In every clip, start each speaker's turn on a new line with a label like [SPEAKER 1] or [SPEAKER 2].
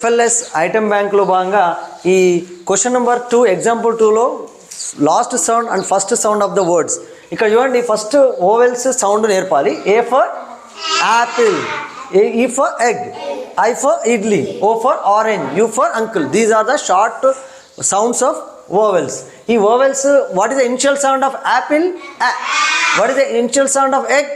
[SPEAKER 1] FLS item bank లో భాగంగా ఈ క్వశ్చన్ నెంబర్ 2 ఎగ్జాంపుల్ 2లో last sound and first sound of the words. ఇక్కడ చూడండి, ఫస్ట్ ఓవెల్స్ సౌండ్ నేర్పాలి. A for apple, E for egg, I for idli, O for orange, U for uncle. These are the short sounds of vowels. ఈ vowels, what is the initial sound of apple? What is the initial sound of egg?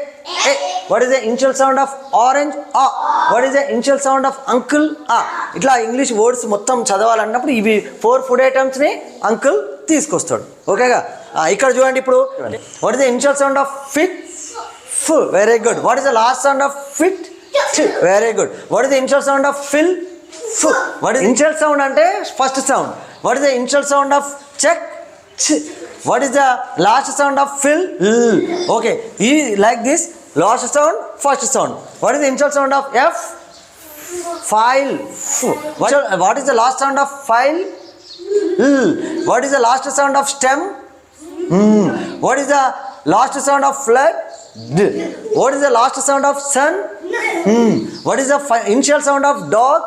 [SPEAKER 1] A. What is the initial sound of orange? A. What is the initial sound of uncle? A. ఇట్లా English words మొత్తం చదవాలన్నప్పుడు ఇవి 4 food ఐటమ్స్ని uncle తీసుకొస్తాడు. ఓకేగా? ఇక్కడ చూడండి, ఇప్పుడు what is the initial sound of fit? ఫ్. Very good. What is the last sound of fit? ట్. Very good. What is the initial sound of fill? ఫ్. వాట్ ఇస్ ఇనిషియల్ సౌండ్ అంటే first sound. What is the initial sound of check? ఛ్. What is the last sound of fill? L. Okay, like this, last sound, first sound. What is the initial sound of F? File. F. What is the last sound of file? L. What is the last sound of stem? What is the last sound of flood? D. What is the last sound of sun? What is the initial sound of dog?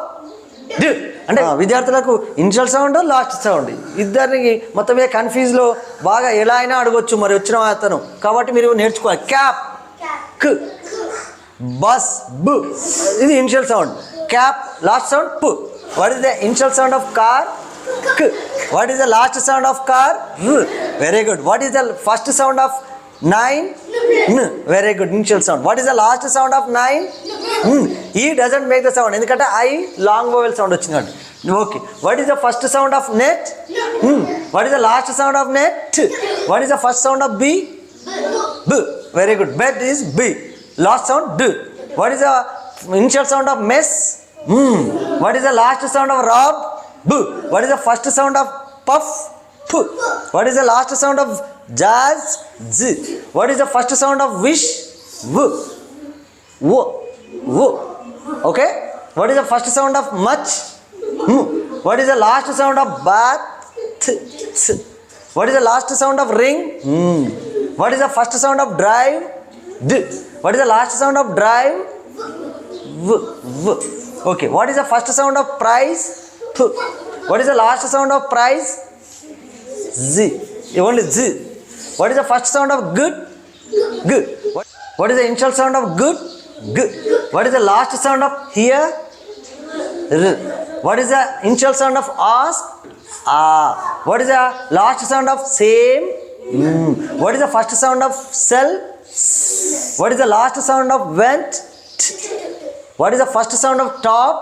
[SPEAKER 1] D. అంటే విద్యార్థులకు initial sound, last sound ఇద్దరిని మొత్తం మీద కన్ఫ్యూజ్లో బాగా ఎలా అయినా అడగొచ్చు మరి వచ్చిన అతను. కాబట్టి మీరు నేర్చుకోవాలి. క్యాప్, క్. బస్, బు. ఇది initial sound. Cap, last sound, పు. What is the initial sound of car? క్. What is the last sound of car? ర్. Very good. What is the first sound of 9? N. Very good. Initial sound. What is the last sound of 9? E doesn't make the sound. ఎందుకంటే I long vowel sound వచ్చింది. Okay. What is the first sound of net? What is the last sound of net? What is the first sound of B? B. Very good. Bed is B. Last sound D. What is the initial sound of mess? What is the last sound of rob? B. What is the first sound of puff? P. What is the last sound of jazz? Z. What is the first sound of wish? V. W. W. Okay. What is the first sound of much? M. What is the last sound of bath? Th. What is the last sound of ring? What is the first sound of drive? D. What is the last sound of drive? V. V. Okay. What is the first sound of price? P. What is the last sound of price? Z. Only Z. What is the first sound of good? G. What is the initial sound of good? G. What is the last sound of here? R. What is the initial sound of ask? Ah. What is the last sound of same? What is the first sound of sell? What is the last sound of went? What is the first sound of top?